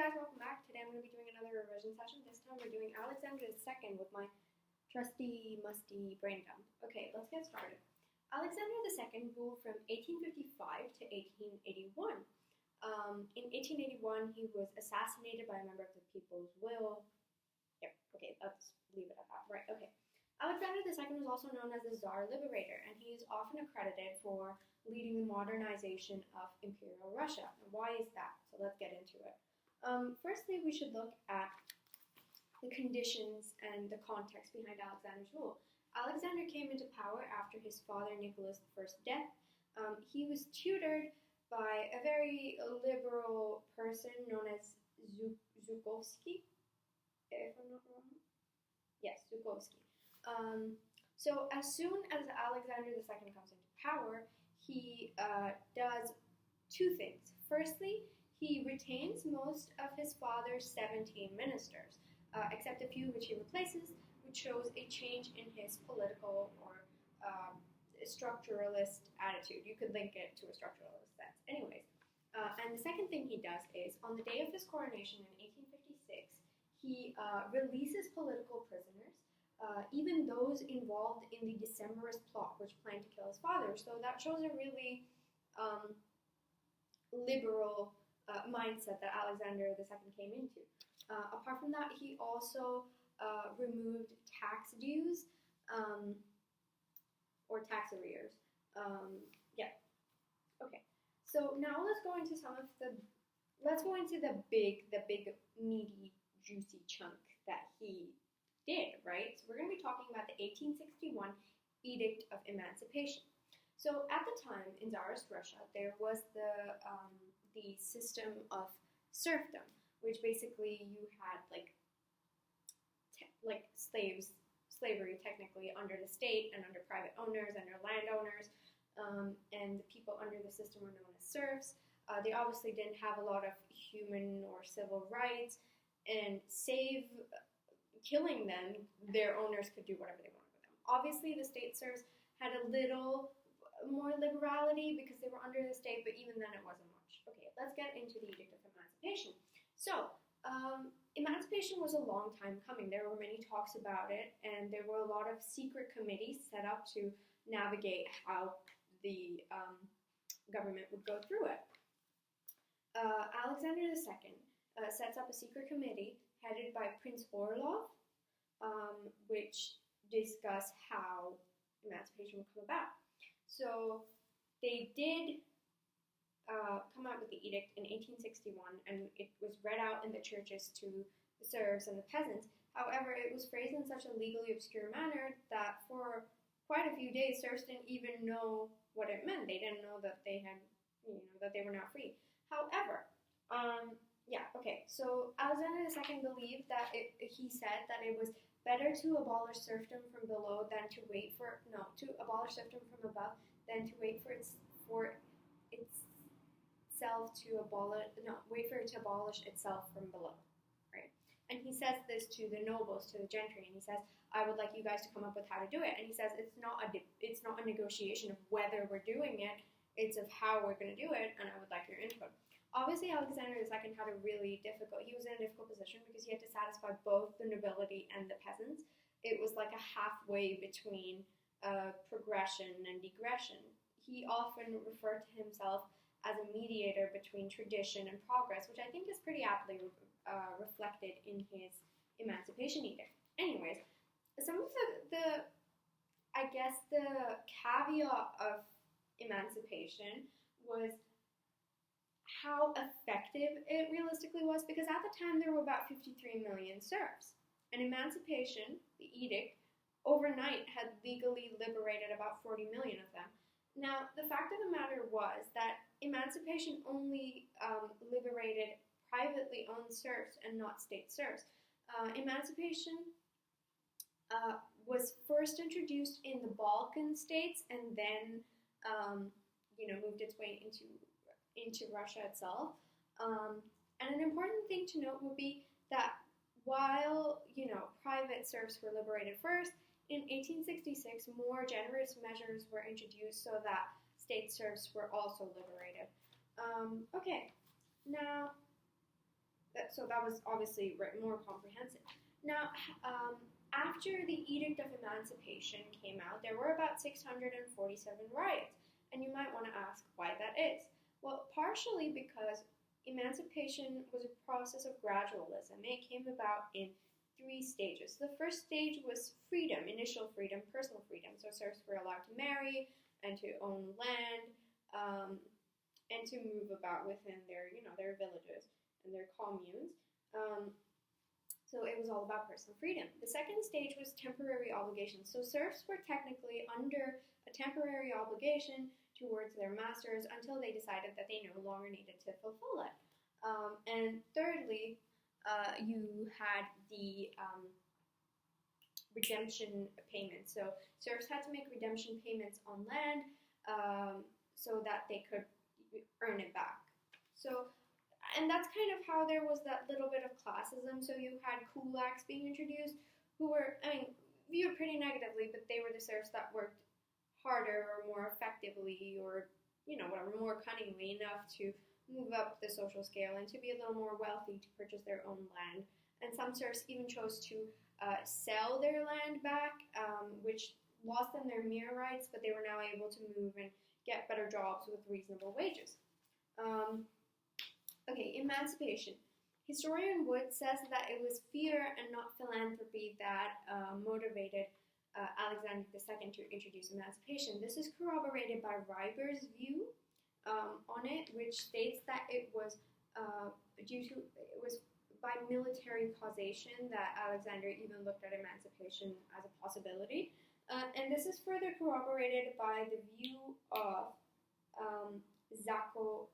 guys, welcome back. Today I'm going to be doing another revision session. This time we're doing Alexander II with my trusty, musty brain dump. Okay, let's get started. Alexander II ruled from 1855 to 1881. In 1881, he was assassinated by a member of the People's Will. Yep, okay, let's leave it at that. Right, okay. Alexander II was also known as the Tsar Liberator, and he is often accredited for leading the modernization of Imperial Russia. And why is that? So let's get into it. Firstly, we should look at the conditions and the context behind Alexander's rule. Alexander came into power after his father Nicholas I's death. He was tutored by a very liberal person known as Zhukovsky, if I'm not wrong. Yes, Zhukovsky. So as soon as Alexander II comes into power, he does two things. Firstly, he retains most of his father's 17 ministers, except a few which he replaces, which shows a change in his political or structuralist attitude. You could link it to a structuralist sense. Anyways, and the second thing he does is, on the day of his coronation in 1856, he releases political prisoners, even those involved in the Decemberist plot, which planned to kill his father. So that shows a really liberal mindset that Alexander II came into. Apart from that, he also removed tax dues or tax arrears. Yeah. Okay. So now let's go into the big meaty juicy chunk that he did, right? So we're going to be talking about the 1861 Edict of Emancipation. So at the time in Tsarist Russia, there was the system of serfdom, which basically you had slavery technically under the state and under private owners, under landowners, and the people under the system were known as serfs. They obviously didn't have a lot of human or civil rights, and save killing them, their owners could do whatever they wanted with them. Obviously, the state serfs had a little more liberality because they were under the state, but even then it wasn't much. Okay, let's get into the Edict of Emancipation. So, emancipation was a long time coming. There were many talks about it, and there were a lot of secret committees set up to navigate how the government would go through it. Alexander II sets up a secret committee headed by Prince Orlov, which discuss how emancipation would come about. So they did come out with the edict in 1861, and it was read out in the churches to the serfs and the peasants. However, it was phrased in such a legally obscure manner that for quite a few days, serfs didn't even know what it meant. They didn't know that they had, that they were now free. However, so Alexander II believed that he said that it was better to abolish serfdom from below than to wait for, abolish serfdom from above than to wait for wait for it to abolish itself from below, right? And he says this to the nobles, to the gentry, and he says, I would like you guys to come up with how to do it. And he says it's not a negotiation of whether we're doing it, it's of how we're going to do it, and I would like your input. Obviously, Alexander II had a really he was in a difficult position because he had to satisfy both the nobility and the peasants. It was like a halfway between progression and degression. He often referred to himself as a mediator between tradition and progress, which I think is pretty aptly reflected in his Emancipation Edict. Anyways, some of the caveat of emancipation was how effective it realistically was, because at the time there were about 53 million serfs. And emancipation, the edict, overnight had legally liberated about 40 million of them. Now, the fact of the matter was that emancipation only liberated privately owned serfs and not state serfs. Emancipation was first introduced in the Balkan states and then, moved its way into Russia itself. And an important thing to note would be that while, private serfs were liberated first, in 1866, more generous measures were introduced so that state serfs were also liberated. Okay, now So that was obviously more comprehensive. Now, after the Edict of Emancipation came out, there were about 647 riots, and you might want to ask why that is. Well, partially because emancipation was a process of gradualism. It came about in 3 stages. The first stage was freedom, initial freedom, personal freedom. So serfs were allowed to marry and to own land, and to move about within their, their villages and their communes. So it was all about personal freedom. The second stage was temporary obligations. So serfs were technically under a temporary obligation towards their masters until they decided that they no longer needed to fulfill it. And thirdly, you had the redemption payments. So serfs had to make redemption payments on land so that they could earn it back. So, and that's kind of how there was that little bit of classism. So you had kulaks being introduced, who were, viewed pretty negatively, but they were the serfs that worked harder or more effectively or, whatever, more cunningly enough to move up the social scale and to be a little more wealthy to purchase their own land. And some serfs even chose to sell their land back, which lost them their mere rights, but they were now able to move and get better jobs with reasonable wages. Okay, emancipation. Historian Wood says that it was fear and not philanthropy that motivated Alexander II to introduce emancipation. This is corroborated by Reiber's view on it, which states that it was by military causation that Alexander even looked at emancipation as a possibility. And this is further corroborated by the view of Zakharova.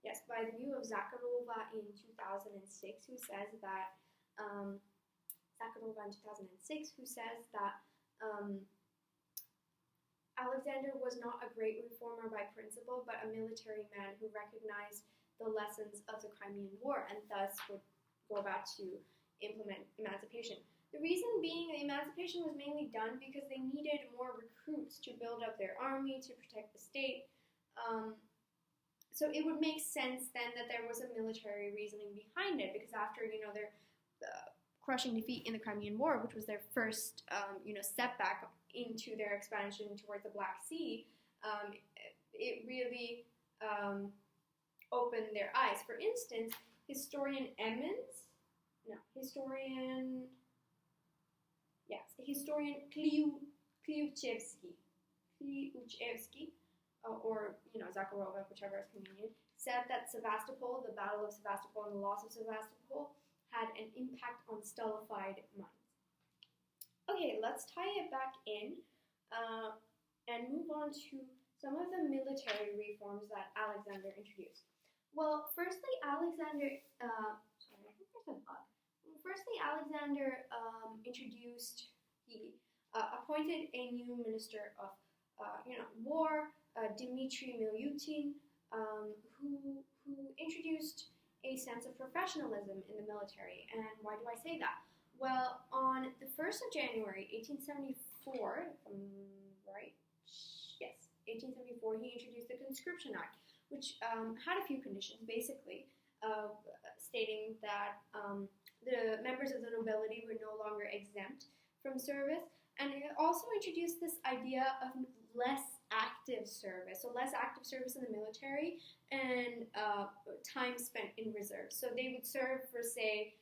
Yes, by the view of Zakharova in 2006, who says that Alexander was not a great reformer by principle, but a military man who recognized the lessons of the Crimean War and thus would go about to implement emancipation. The reason being that emancipation was mainly done because they needed more recruits to build up their army, to protect the state. So it would make sense then that there was a military reasoning behind it, because after, their crushing defeat in the Crimean War, which was their first, setback into their expansion towards the Black Sea, it really opened their eyes. For instance, historian Kliuchevsky, or Zakharova, whichever is convenient, said that Sevastopol, the Battle of Sevastopol and the loss of Sevastopol, had an impact on stultified minds. Okay, let's tie it back in and move on to some of the military reforms that Alexander introduced. Well, firstly, Alexander appointed a new minister of war, Dmitry Milutin, who introduced a sense of professionalism in the military. And why do I say that? Well, on the 1st of January, 1874, right? Yes, 1874, he introduced the Conscription Act, which had a few conditions, basically, stating that the members of the nobility were no longer exempt from service, and it also introduced this idea of less active service, so less active service in the military and time spent in reserve. So they would serve for, say,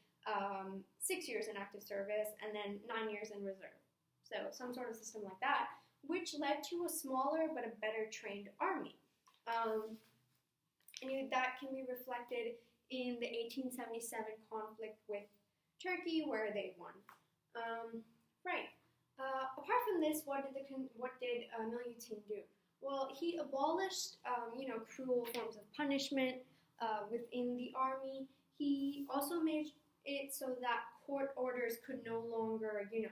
6 years in active service and then 9 years in reserve. So some sort of system like that, which led to a smaller but a better trained army. And that can be reflected in the 1877 conflict with Turkey, where they won. Apart from this, what did Milutin do? Well, he abolished, cruel forms of punishment within the army. He also made it so that court orders could no longer, the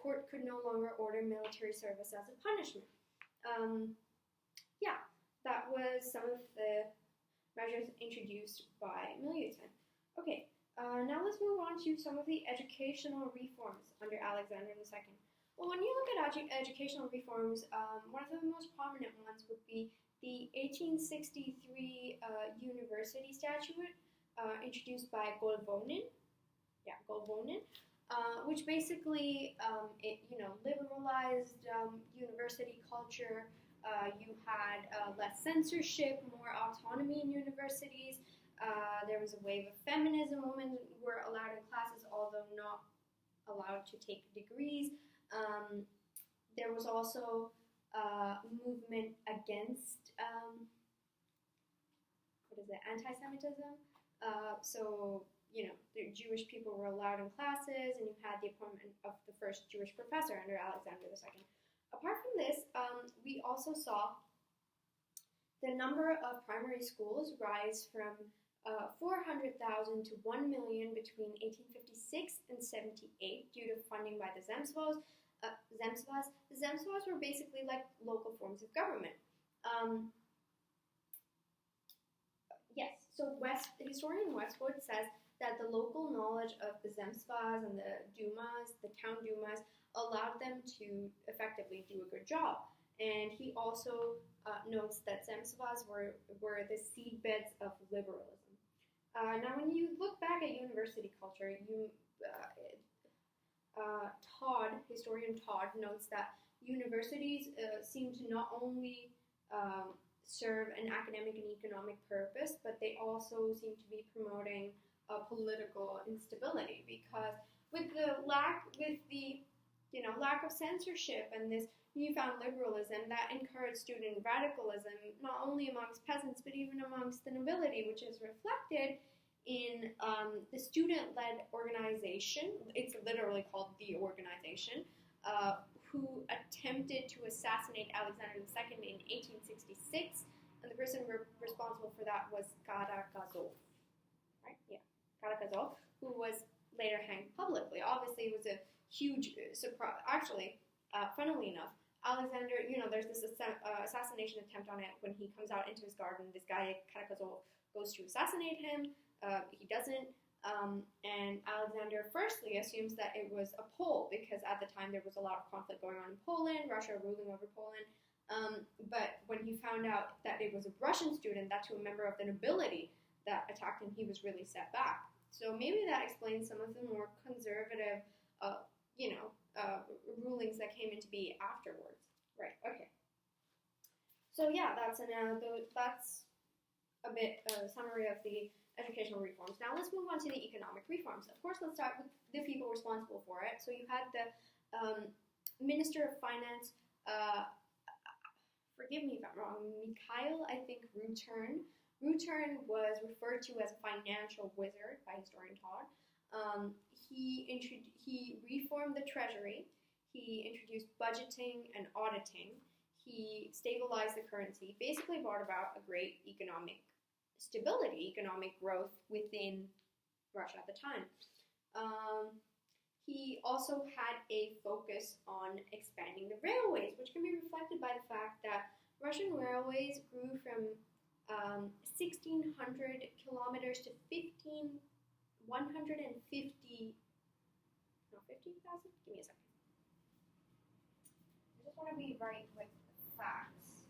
court could no longer order military service as a punishment. That was some of the measures introduced by Milutin. Okay, now let's move on to some of the educational reforms under Alexander II. Well, when you look at educational reforms, one of the most prominent ones would be the 1863 University Statute introduced by Golvonen. Yeah, Golvonen. Which basically liberalized university culture. You had less censorship, more autonomy in universities. There was a wave of feminism. Women were allowed in classes, although not allowed to take degrees. There was also a movement against anti-Semitism. The Jewish people were allowed in classes, and you had the appointment of the first Jewish professor under Alexander II. Apart from this, we also saw the number of primary schools rise from 400,000 to 1 million between 1856 and 78 due to funding by the Zemstvos. The Zemstvos were basically like local forms of government. So historian Westwood says that the local knowledge of the Zemstvos and the Dumas, the town Dumas, allowed them to effectively do a good job. And he also notes that Zemstvos were the seedbeds of liberalism. Now, when you look back at university culture, historian Todd notes that universities seem to not only serve an academic and economic purpose, but they also seem to be promoting political instability, because with the lack of censorship and this newfound liberalism that encouraged student radicalism, not only amongst peasants but even amongst the nobility, which is reflected in the student-led organization. It's literally called the organization, who attempted to assassinate Alexander II in 1866, and the person responsible for that was Karakazov, right? Yeah, Karakazov, who was later hanged publicly. Obviously, it was a huge surprise. Actually, funnily enough, Alexander, there's this assassination attempt on it when he comes out into his garden. This guy, Karakazov, goes to assassinate him. He doesn't. And Alexander firstly assumes that it was a Pole, because at the time there was a lot of conflict going on in Poland, Russia ruling over Poland. But when he found out that it was a Russian student, that to a member of the nobility that attacked him, he was really set back. So maybe that explains some of the more conservative, rulings that came into be afterwards. Right. Okay. So yeah, that's a bit summary of the educational reforms. Now let's move on to the economic reforms. Of course, let's start with the people responsible for it. So you had the Minister of Finance, forgive me if I'm wrong, Mikhail, I think, Ruetern. Ruetern was referred to as a financial wizard by historian Todd. He reformed the treasury. He introduced budgeting and auditing. He stabilized the currency, basically brought about a great economic stability, economic growth within Russia at the time. He also had a focus on expanding the railways, which can be reflected by the fact that Russian railways grew from 1,600 kilometers to 50,000? Give me a second. I just want to be right with the facts.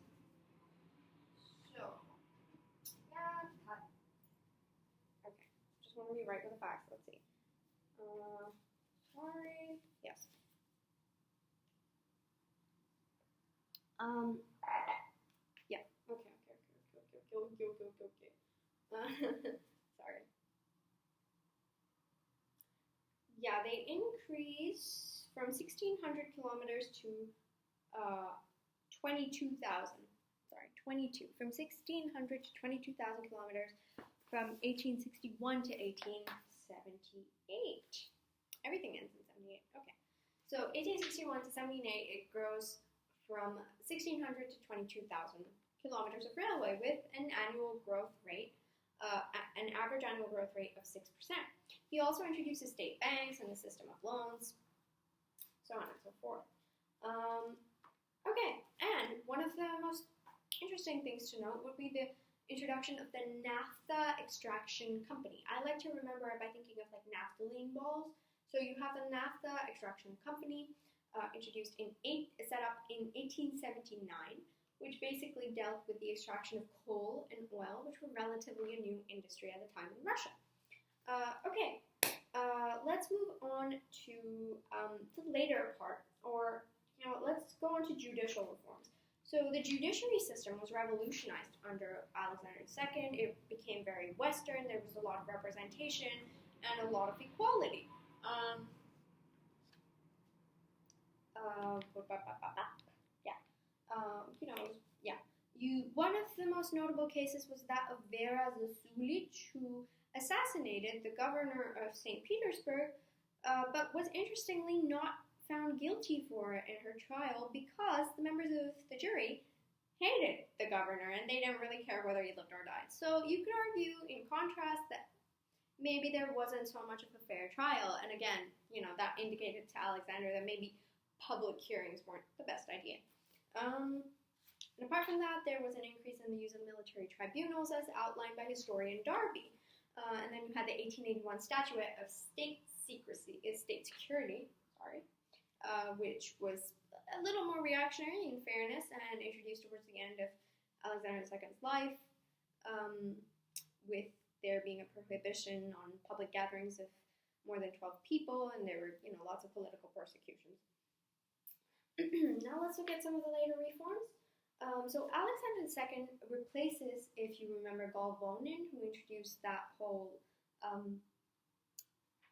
So, yeah, cut. Okay, just want to be right with the facts. Let's see. Sorry. Yes. Yeah. Okay. Sorry. Yeah, they increase from 1,600 kilometers to 22,000. Sorry, 22. From 1,600 to 22,000 kilometers from 1861 to 1878. Everything ends in 78. Okay. So 1861 to 78, it grows from 1,600 to 22,000 kilometers of railway with an annual growth rate, an average annual growth rate of 6%. He also introduces state banks and the system of loans, so on and so forth. Okay, and one of the most interesting things to note would be the introduction of the naphtha extraction company. I like to remember it by thinking of like naphthalene balls. So you have the naphtha extraction company. set up in 1879, which basically dealt with the extraction of coal and oil, which were relatively a new industry at the time in Russia. Let's move on to the later part, or let's go on to judicial reforms. So the judiciary system was revolutionized under Alexander II. It became very Western. There was a lot of representation and a lot of equality. One of the most notable cases was that of Vera Zasulich, who assassinated the governor of St. Petersburg, but was interestingly not found guilty for it in her trial because the members of the jury hated the governor and they didn't really care whether he lived or died. So you could argue, in contrast, that maybe there wasn't so much of a fair trial. And again, that indicated to Alexander that maybe public hearings weren't the best idea. And apart from that, there was an increase in the use of military tribunals as outlined by historian Darby. And then you had the 1881 Statute of State Security, which was a little more reactionary in fairness and introduced towards the end of Alexander II's life, with there being a prohibition on public gatherings of more than 12 people, and there were, lots of political persecutions. Now let's look at some of the later reforms. So Alexander II replaces, if you remember, Govt, who introduced that whole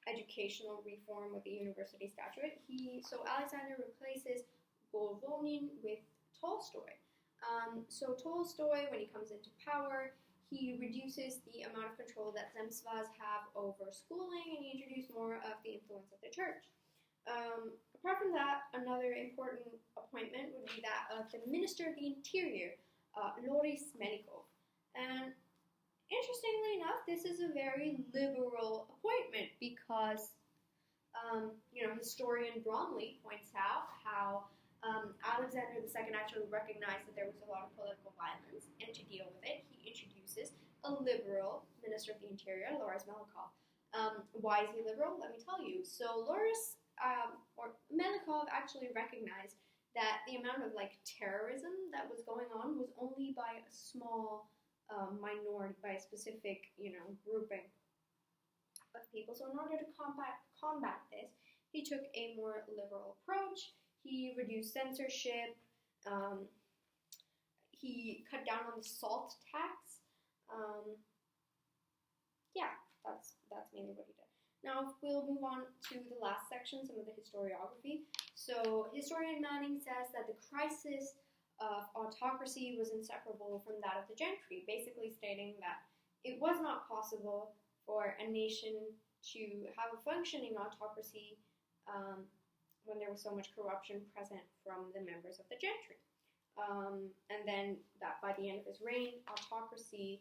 educational reform with the university statute. So Alexander replaces Govt with Tolstoy. So Tolstoy, when he comes into power, he reduces the amount of control that Zemstvas have over schooling, and he introduced more of the influence of the church. Apart from that, another important appointment would be that of the Minister of the Interior, Loris Melikov. And interestingly enough, this is a very liberal appointment because, historian Bromley points out how Alexander II actually recognized that there was a lot of political violence, and to deal with it, he introduces a liberal Minister of the Interior, Loris Melikov. Why is he liberal? Let me tell you. So Melikov actually recognized that the amount of terrorism that was going on was only by a small minority, by a specific grouping of people. So in order to combat this, he took a more liberal approach. He reduced censorship. He cut down on the salt tax. That's mainly what he did. Now we'll move on to the last section, some of the historiography. So historian Manning says that the crisis of autocracy was inseparable from that of the gentry, basically stating that it was not possible for a nation to have a functioning autocracy when there was so much corruption present from the members of the gentry. And then that by the end of his reign, autocracy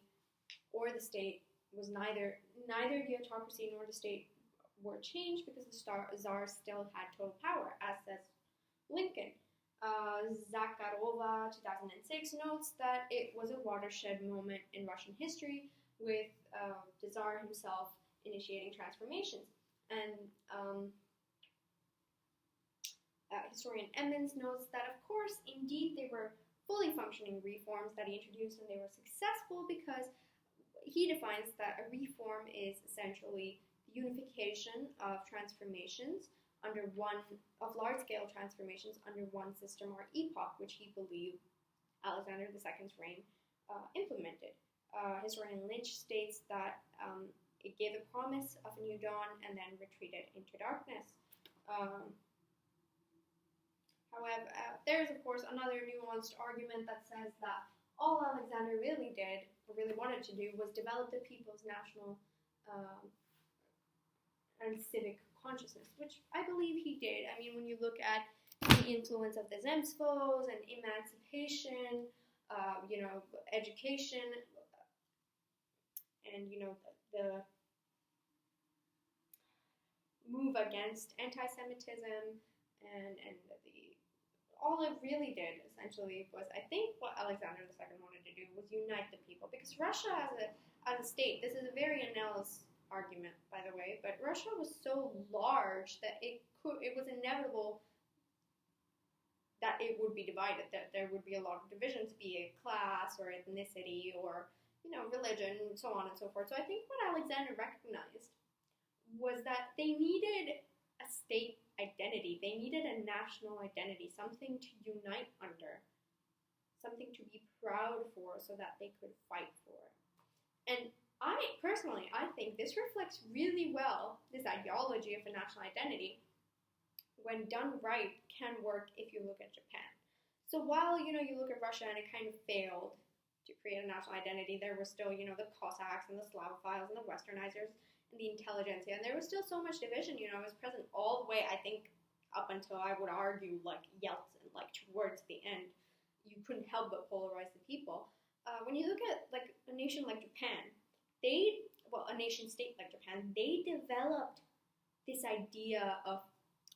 or the state was neither the autocracy nor the state were changed because the Tsar still had total power, as says Lincoln. Zakharova, 2006, notes that it was a watershed moment in Russian history with the Tsar himself initiating transformations. And historian Emmons notes that, of course, indeed, they were fully functioning reforms that he introduced, and they were successful because he defines that a reform is essentially the unification of transformations large-scale transformations under one system or epoch, which he believed Alexander II's reign implemented. Historian Lynch states that it gave the promise of a new dawn and then retreated into darkness. However, there is, of course, another nuanced argument that says that all Alexander really did, or really wanted to do, was develop the people's national and civic consciousness, which I believe he did. I mean, when you look at the influence of the Zemstvos and emancipation, education, and, the move against anti-Semitism and all it really did, essentially, was, I think, what Alexander II wanted to do was unite the people. Because Russia as a state, this is a very analogous argument, by the way, but Russia was so large that it was inevitable that it would be divided, that there would be a lot of divisions, be it class or ethnicity or, religion, and so on and so forth. So I think what Alexander recognized was that they needed a state identity. They needed a national identity, something to unite under, something to be proud for so that they could fight for. And I think this reflects really well this ideology of a national identity, when done right, can work if you look at Japan. So while, you look at Russia and it kind of failed to create a national identity, there were still, the Cossacks and the Slavophiles and the Westernizers and the intelligentsia, and there was still so much division, it was present all the way, I think, up until, I would argue, like Yeltsin, like towards the end. You couldn't help but polarize the people. When you look at, like, a nation like Japan, a nation-state like Japan, they developed this idea of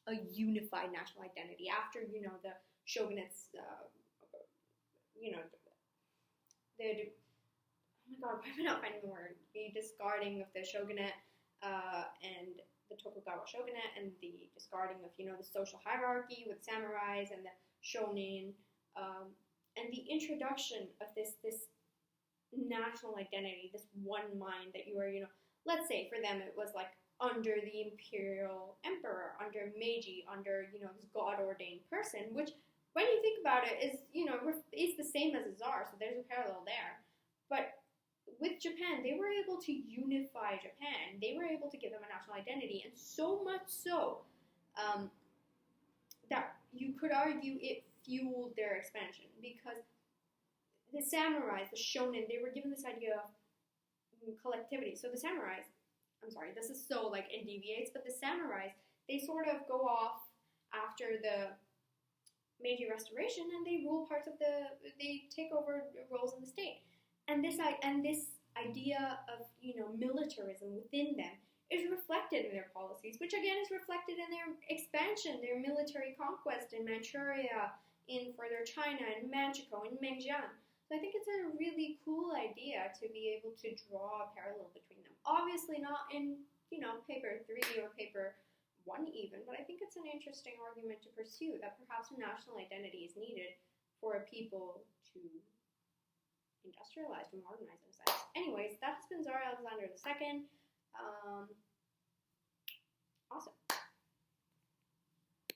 a unified national identity after, the shogunates, oh my god, why am I not finding the word? The discarding of the shogunate and the Tokugawa shogunate, and the discarding of, the social hierarchy with samurais and the shonin, and the introduction of this national identity, this one mind that you are, let's say for them it was like under the imperial emperor, under Meiji, under, this god-ordained person, which, when you think about it, is, is the same as a czar, so there's a parallel there. But with Japan, they were able to unify Japan. They were able to give them a national identity, and so much so that you could argue it fueled their expansion, because the samurais, the shonin, they were given this idea of collectivity. So the samurais, I'm sorry, this is so, like, it deviates, but the samurais, they sort of go off after the Meiji Restoration, and they rule parts of they take over roles in the state. And this idea of, militarism within them is reflected in their policies, which again is reflected in their expansion, their military conquest in Manchuria, in further China, in Manchukuo, in Mengjiang. So I think it's a really cool idea to be able to draw a parallel between them. Obviously not in, paper 3 or paper 1 even, but I think it's an interesting argument to pursue, that perhaps a national identity is needed for a people to industrialize, to modernize themselves. Anyways, that's been Tsar Alexander II. Awesome.